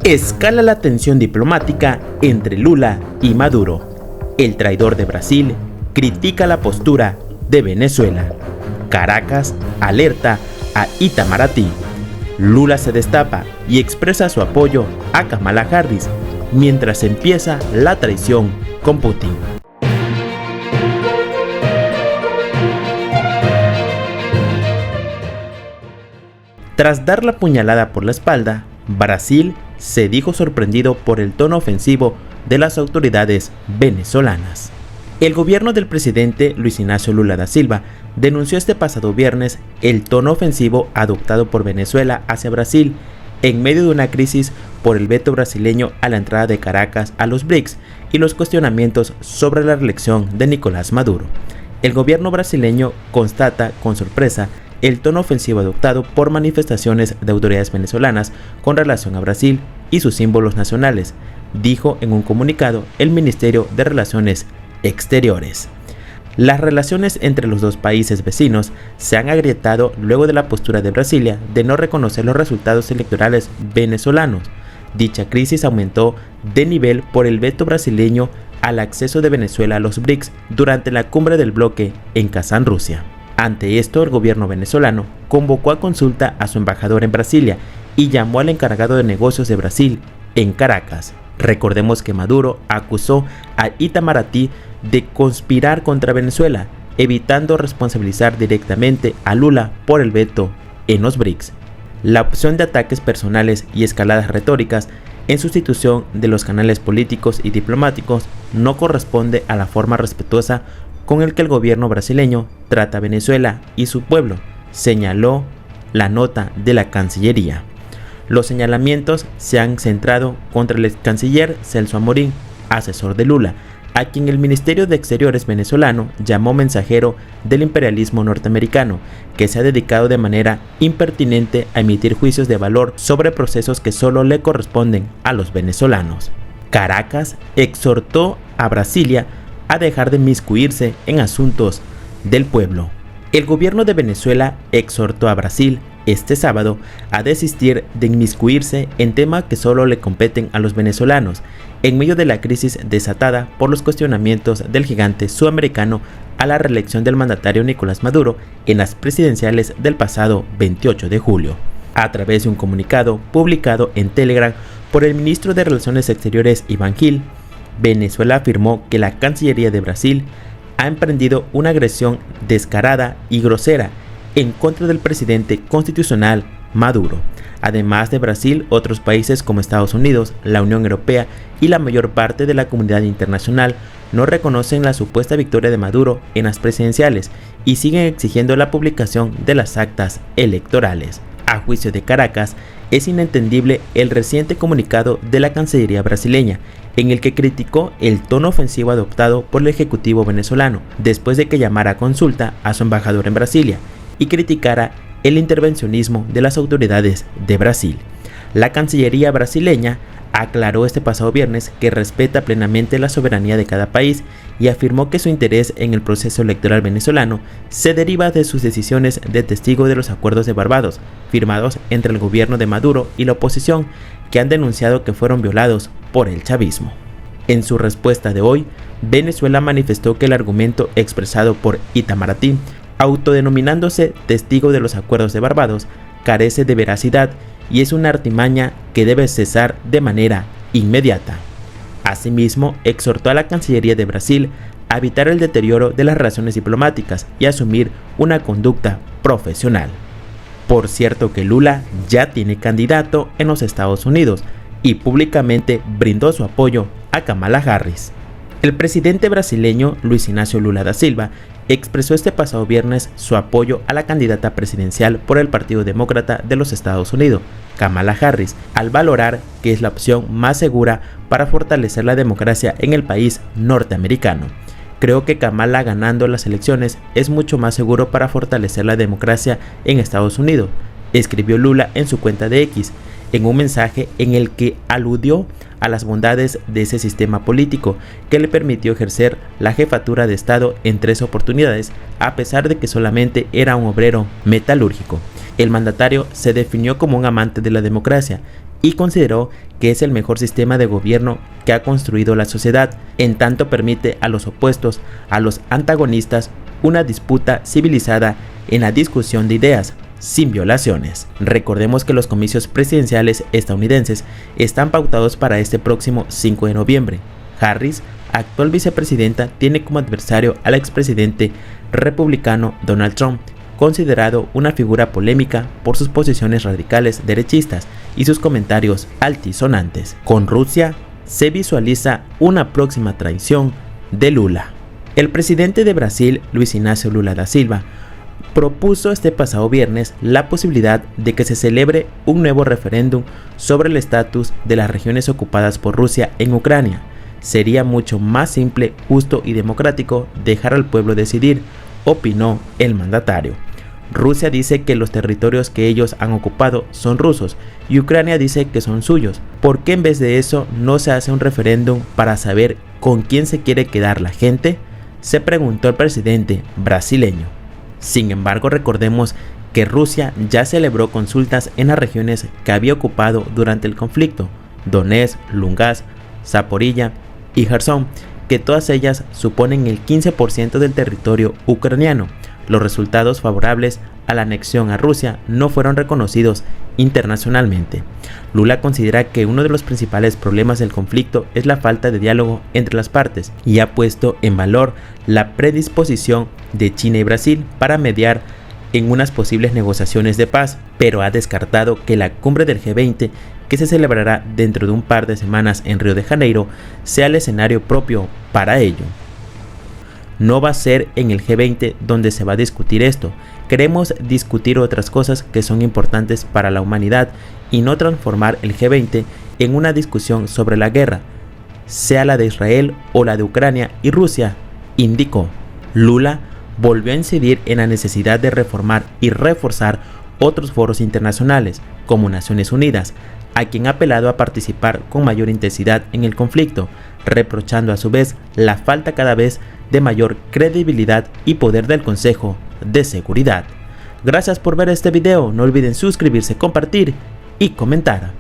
Escala la tensión diplomática entre Lula y Maduro. El traidor de Brasil critica la postura de Venezuela. Caracas alerta a Itamaraty. Lula se destapa y expresa su apoyo a Kamala Harris mientras empieza la traición con Putin. Tras dar la puñalada por la espalda, Brasil se dijo sorprendido por el tono ofensivo de las autoridades venezolanas. El gobierno del presidente Luis Ignacio Lula da Silva denunció este pasado viernes el tono ofensivo adoptado por Venezuela hacia Brasil en medio de una crisis por el veto brasileño a la entrada de Caracas a los BRICS y los cuestionamientos sobre la reelección de Nicolás Maduro. El gobierno brasileño constata con sorpresa el tono ofensivo adoptado por manifestaciones de autoridades venezolanas con relación a Brasil y sus símbolos nacionales, dijo en un comunicado el Ministerio de Relaciones Exteriores. Las relaciones entre los dos países vecinos se han agrietado luego de la postura de Brasilia de no reconocer los resultados electorales venezolanos. Dicha crisis aumentó de nivel por el veto brasileño al acceso de Venezuela a los BRICS durante la cumbre del bloque en Kazán, Rusia. Ante esto, el gobierno venezolano convocó a consulta a su embajador en Brasilia y llamó al encargado de negocios de Brasil en Caracas. Recordemos que Maduro acusó a Itamaraty de conspirar contra Venezuela, evitando responsabilizar directamente a Lula por el veto en los BRICS. La opción de ataques personales y escaladas retóricas en sustitución de los canales políticos y diplomáticos no corresponde a la forma respetuosa con el que el gobierno brasileño trata a Venezuela y su pueblo, señaló la nota de la Cancillería. Los señalamientos se han centrado contra el ex canciller Celso Amorín, asesor de Lula, a quien el Ministerio de Exteriores venezolano llamó mensajero del imperialismo norteamericano, que se ha dedicado de manera impertinente a emitir juicios de valor sobre procesos que solo le corresponden a los venezolanos. Caracas exhortó a Brasilia a dejar de inmiscuirse en asuntos del pueblo. El gobierno de Venezuela exhortó a Brasil este sábado a desistir de inmiscuirse en temas que solo le competen a los venezolanos, en medio de la crisis desatada por los cuestionamientos del gigante sudamericano a la reelección del mandatario Nicolás Maduro en las presidenciales del pasado 28 de julio. A través de un comunicado publicado en Telegram por el ministro de Relaciones Exteriores Iván Gil, Venezuela afirmó que la Cancillería de Brasil ha emprendido una agresión descarada y grosera en contra del presidente constitucional Maduro. Además de Brasil, otros países como Estados Unidos, la Unión Europea y la mayor parte de la comunidad internacional no reconocen la supuesta victoria de Maduro en las presidenciales y siguen exigiendo la publicación de las actas electorales. A juicio de Caracas, es inentendible el reciente comunicado de la Cancillería brasileña, en el que criticó el tono ofensivo adoptado por el Ejecutivo venezolano, después de que llamara a consulta a su embajador en Brasilia y criticara el intervencionismo de las autoridades de Brasil. La Cancillería brasileña aclaró este pasado viernes que respeta plenamente la soberanía de cada país y afirmó que su interés en el proceso electoral venezolano se deriva de sus decisiones de testigo de los acuerdos de Barbados, firmados entre el gobierno de Maduro y la oposición, que han denunciado que fueron violados por el chavismo. En su respuesta de hoy, Venezuela manifestó que el argumento expresado por Itamaraty, autodenominándose testigo de los acuerdos de Barbados, carece de veracidad y es una artimaña que debe cesar de manera inmediata. Asimismo, exhortó a la Cancillería de Brasil a evitar el deterioro de las relaciones diplomáticas y asumir una conducta profesional. Por cierto que Lula ya tiene candidato en los Estados Unidos y públicamente brindó su apoyo a Kamala Harris. El presidente brasileño Luis Ignacio Lula da Silva expresó este pasado viernes su apoyo a la candidata presidencial por el Partido Demócrata de los Estados Unidos, Kamala Harris, al valorar que es la opción más segura para fortalecer la democracia en el país norteamericano. Creo que Kamala ganando las elecciones es mucho más seguro para fortalecer la democracia en Estados Unidos, escribió Lula en su cuenta de X, en un mensaje en el que aludió a las bondades de ese sistema político que le permitió ejercer la jefatura de Estado en 3 oportunidades, a pesar de que solamente era un obrero metalúrgico. El mandatario se definió como un amante de la democracia y consideró que es el mejor sistema de gobierno que ha construido la sociedad, en tanto permite a los opuestos, a los antagonistas, una disputa civilizada en la discusión de ideas, sin violaciones. Recordemos que los comicios presidenciales estadounidenses están pautados para este próximo 5 de noviembre. Harris, actual vicepresidenta, tiene como adversario al expresidente republicano Donald Trump, considerado una figura polémica por sus posiciones radicales derechistas y sus comentarios altisonantes. Con Rusia se visualiza una próxima traición de Lula. El presidente de Brasil, Luiz Inácio Lula da Silva, propuso este pasado viernes la posibilidad de que se celebre un nuevo referéndum sobre el estatus de las regiones ocupadas por Rusia en Ucrania. Sería mucho más simple, justo y democrático dejar al pueblo decidir, opinó el mandatario. Rusia dice que los territorios que ellos han ocupado son rusos y Ucrania dice que son suyos. ¿Por qué en vez de eso no se hace un referéndum para saber con quién se quiere quedar la gente?, se preguntó el presidente brasileño. Sin embargo, recordemos que Rusia ya celebró consultas en las regiones que había ocupado durante el conflicto: Donetsk, Lugansk, Zaporilla y Jersón, que todas ellas suponen el 15% del territorio ucraniano. Los resultados favorables a la anexión a Rusia no fueron reconocidos internacionalmente. Lula considera que uno de los principales problemas del conflicto es la falta de diálogo entre las partes y ha puesto en valor la predisposición de China y Brasil para mediar en unas posibles negociaciones de paz, pero ha descartado que la cumbre del G20, que se celebrará dentro de un par de semanas en Río de Janeiro, sea el escenario propio para ello. No va a ser en el G20 donde se va a discutir esto. Queremos discutir otras cosas que son importantes para la humanidad y no transformar el G20 en una discusión sobre la guerra, sea la de Israel o la de Ucrania y Rusia, indicó. Lula volvió a incidir en la necesidad de reformar y reforzar otros foros internacionales, como Naciones Unidas, a quien ha apelado a participar con mayor intensidad en el conflicto, reprochando a su vez la falta cada vez de mayor credibilidad y poder del Consejo de Seguridad. Gracias por ver este video, no olviden suscribirse, compartir y comentar.